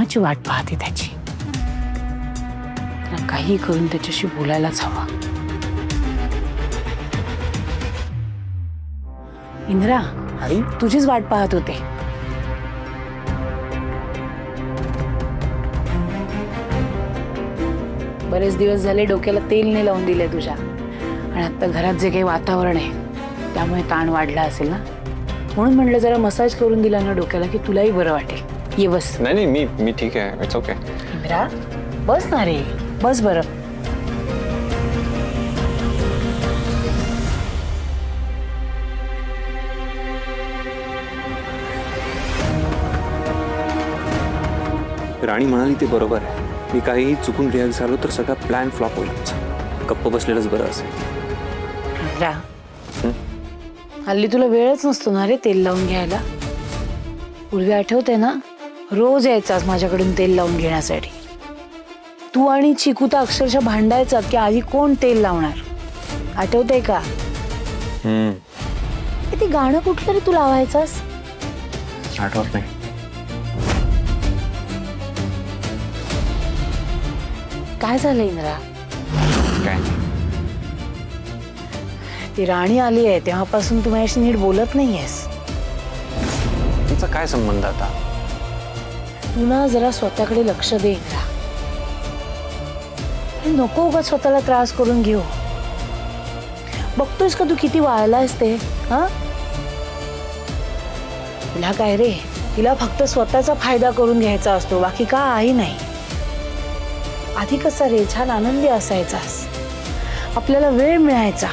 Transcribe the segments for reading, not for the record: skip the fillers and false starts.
केव्हाची वाट पाहते त्याची. त्याला काही करून त्याच्याशी बोलायलाच हवा. इंद्रा, आई तुझीच वाट पाहत होते. बरेच दिवस झाले डोक्याला तेल नाही लावून दिले तुझ्या, आणि आता घरात जे काही वातावरण आहे त्यामुळे ताण वाढला असेल ना, म्हणून म्हणलं जरा मसाज करून दिला ना डोक्याला की तुलाही बरं वाटेल. ये बस. नाही नाही, मी ठीक आहे, इट्स ओके. इंद्रा, बस ना रे, बस बरं. राणी म्हणाली ते बरोबर आहे. मी काहीही चुकून रिॲक्ट झालो तर सगळा प्लॅन फ्लॉप होईल. गप्प बसलेलंच बरं असेल. इंद्रा, हल्ली तुला वेळच नसतो ना रे तेल लावून घ्यायला. पूर्वी आठवते ना, रोज यायचास माझ्याकडून तेल लावून घेण्यासाठी. तू आणि चिकू तर अक्षरशः भांडायचात की आधी कोण तेल लावणार. आठवते का? ते गाणं कुठलं रे तू लावायचास? आठवत नाही. काय झालं इंद्रा? काय ती राणी आली आहे तेव्हापासून तू माझ्याशी नीट बोलत नाहीयेस. तिचा काय संबंध आता? तू ना जरा स्वतःकडे लक्ष दे इंद्रा. नको उगाच स्वतःला त्रास करून घेऊ. बघतोयस का तू किती वाळलायस ते? हा, तिला काय रे, तिला फक्त स्वतःचा फायदा करून घ्यायचा असतो, बाकी काही नाही. आधी कसा रे छान आनंदी असायचास, आपल्याला वेळ मिळायचा,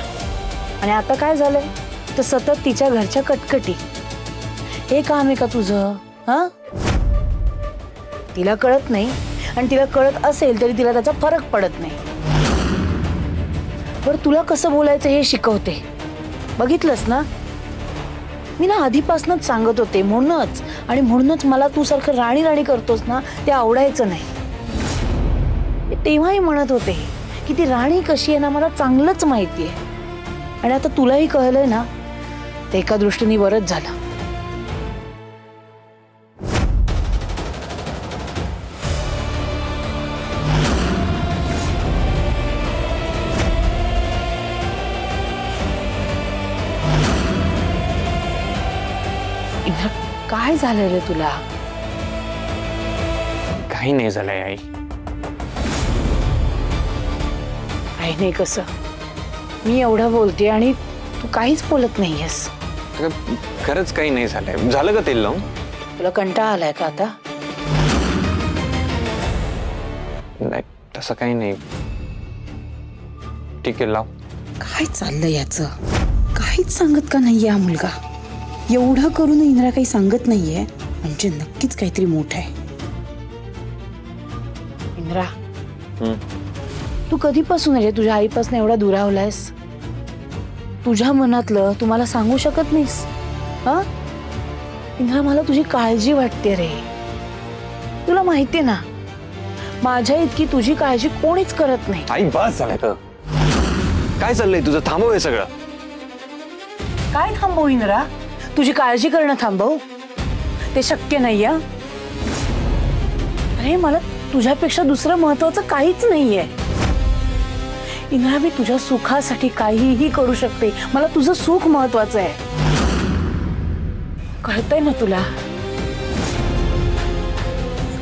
आणि आता काय झालंय तर सतत तिच्या घरच्या कटकटी. हे काम आहे का तुझं? हा, तिला कळत नाही, आणि तिला कळत असेल तरी तिला त्याचा फरक पडत नाही. बरं, तुला कसं बोलायचं हे शिकवते. बघितलंस ना, मी ना आधीपासूनच सांगत होते, म्हणूनच मला तू सारखं राणी राणी करतोस ना, ते आवडायचं नाही. तेव्हाही म्हणत होते की ती राणी कशी आहे ना मला चांगलंच माहिती आहे, आणि आता तुलाही कळलंय ना, ते एका दृष्टीने बरंच झालं. काय झालं रे तुला? काही नाही झालंय आई. काही नाही कसं? मी एवढं बोलते आणि तू काहीच बोलत नाहीयेस. खरंच काही नाही झालंय. झालं का तेल लावून? तुला कंटाळा आलाय का आता? नाही, तसं काही नाही. ठीक आहे, लाव. काय चाललंय याचं? काहीच सांगत का नाहीये हा मुलगा? एवढं करून इंद्रा काही सांगत नाहीये म्हणजे नक्कीच काहीतरी मोठं आहे. इंद्रा, तू कधीपासून रे तुझ्या आईपासून एवढा दुरावलायस? तुझ्या मनातलं तू मला सांगू शकत नाहीस? हा इंद्रा, मला तुझी काळजी वाटते रे. तुला माहितीये ना, माझ्या इतकी तुझी काळजी कोणीच करत नाही. आई बस झालं का? काय चाललंय तुझं? थांबव हे सगळं. काय थांबव इंद्रा? तुझी काळजी करणं थांबव? ते शक्य नाही. अरे, मला तुझ्यापेक्षा दुसरं महत्वाचं काहीच नाहीये इंद्रा. मी तुझ्या सुखासाठी काहीही करू शकते. मला तुझं सुख महत्वाचं आहे. कळतंय ना तुला?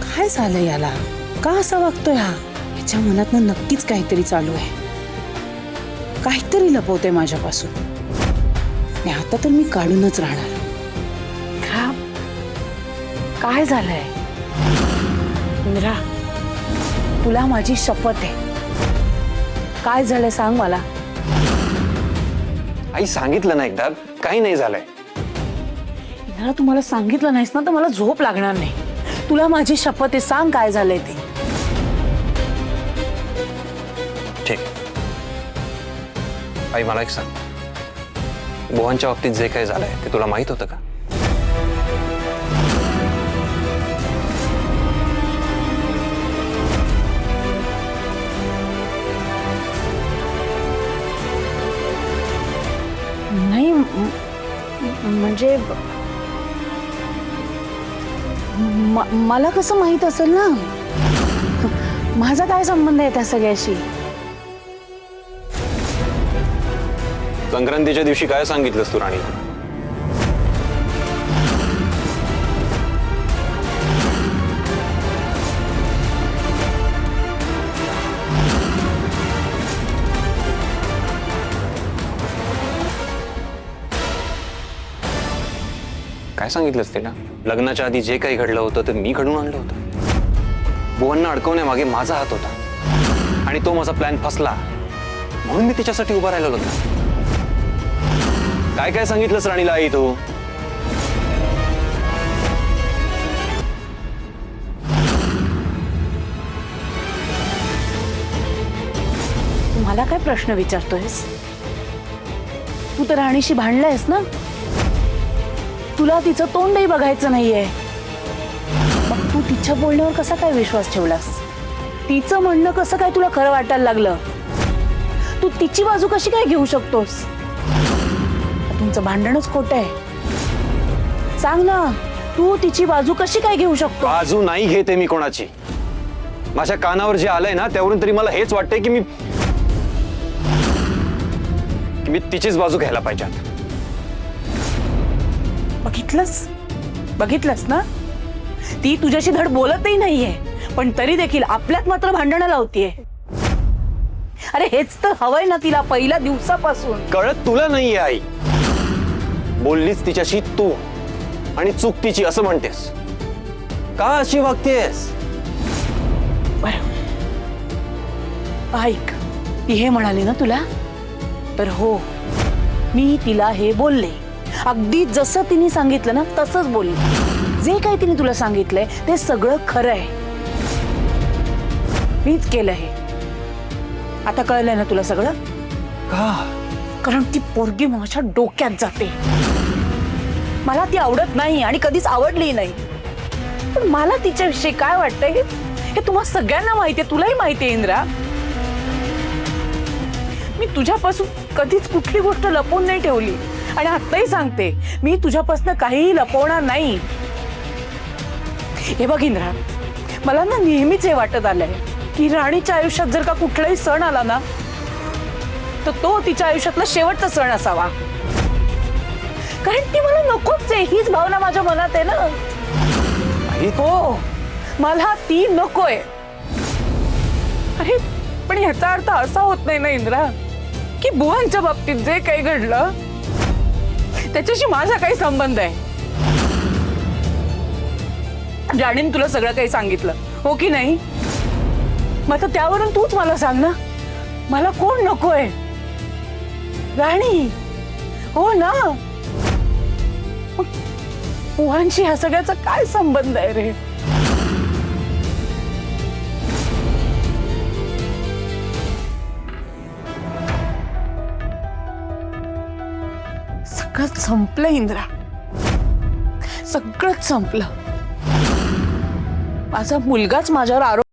काय झालं याला? का असा वागतोय हा? याच्या मनातनं नक्कीच काहीतरी चालू आहे. काहीतरी लपवतंय माझ्यापासून. आणि आता तर मी काढूनच राहणार. काय झालंय इंद्रा? तुला माझी शपथ आहे. काय झालंय सांग मला. आई सांगितलं ना एकदा, काही नाही झालंय. इंद्रा, तू मला सांगितलं नाहीस ना तर मला झोप लागणार नाही. तुला माझी शपथ आहे, सांग काय झालंय ते. ठीक. आई मला एक सांग, बोहांच्या बाबतीत जे काही झालंय ते तुला माहित होतं का? नाही, म्हणजे मला कसं माहित असेल ना? माझा काय संबंध आहे त्या सगळ्याशी? संक्रांतीच्या दिवशी काय सांगितलंस तू राणीला? काय सांगितलंस तिला? लग्नाच्या आधी जे काही घडलं होतं ते मी घडवून आणलं होतं. बुवांना अडकवण्यामागे माझा हात होता आणि तो माझा प्लॅन फसला म्हणून मी तिच्यासाठी उभा राहिलो होतो. काय काय सांगितलंस राणीला आई तू? मला काय प्रश्न विचारतोयस? तू तर राणीशी भांडलायस ना? तुला तिचं तोंडही बघायचं नाहीये. मग तू तिच्या बोलण्यावर कसा काय विश्वास ठेवलास? तिचं म्हणणं कसं काय तुला खरं वाटायला लागलं? तू तिची बाजू कशी काय घेऊ शकतोस? तुमचं भांडणच खोटं आहे. सांग ना, तू तिची बाजू कशी काय घेऊ शकतो? बाजू नाही घेते मी कोणाची. माझ्या कानावर जे आलंय ना त्यावरून तरी मला हेच वाटतंय की मी तिचीच बाजू घ्यायला पाहिजे. बघितलंस ना? ती तुझ्याशी धड बोलतही नाहीये, पण तरी देखील आपल्यात मात्र भांडणं लावतीये. अरे हेच तर हवंय ना तिला पहिल्या दिवसापासून. कळत तुला नाहीये आई. बोललीस तिच्याशी तू आणि चूक तिची असं म्हणतेस. का अशी वागतेस? ऐक, ती हे म्हणाली ना तुला, तर हो, मी तिला हे बोलले. अगदी जसं तिने सांगितलं ना तसंच बोलले. जे काही तिने तुला सांगितलंय ते सगळं खरं आहे. मीच केलं हे. आता कळलंय ना तुला सगळं? का? कारण ती पोरगी माझ्या डोक्यात जाते. मला ती आवडत नाही आणि कधीच आवडली नाही. पण मला तिच्याविषयी काय वाटतंय हे तुम्हा सगळ्यांना माहितीये, तुलाही माहितीये इंद्रा. मी तुझ्यापासून कधीच कुठली गोष्ट लपवून नाही ठेवली आणि आत्ताही सांगते, मी तुझ्यापासून काहीही लपवणार नाही. हे बघ इंद्रा, मला ना नेहमीच हे वाटत आलंय की राणीच्या आयुष्यात जर का कुठलाही सण आला ना तर तो तिच्या आयुष्यातला शेवटचा सण असावा. कारण ती मला नकोच आहे, हीच भावना माझ्या मनात आहे ना. हो, मला ती नकोय. अरे पण ह्याचा अर्थ असा होत नाही ना इंद्रा की बुवांच्या बाबतीत जे काही घडलं त्याच्याशी माझा काही संबंध आहे. राणीने तुला सगळं काही सांगितलं हो की नाही? मग आता त्यावरून तूच मला सांग ना, मला कोण नकोय? राणी हो ना. बुवांशी ह्या सगळ्याचा काय संबंध आहे रे? सगळं संपलं इंद्रा, सगळंच संपलं. माझा मुलगाच माझ्यावर आरोप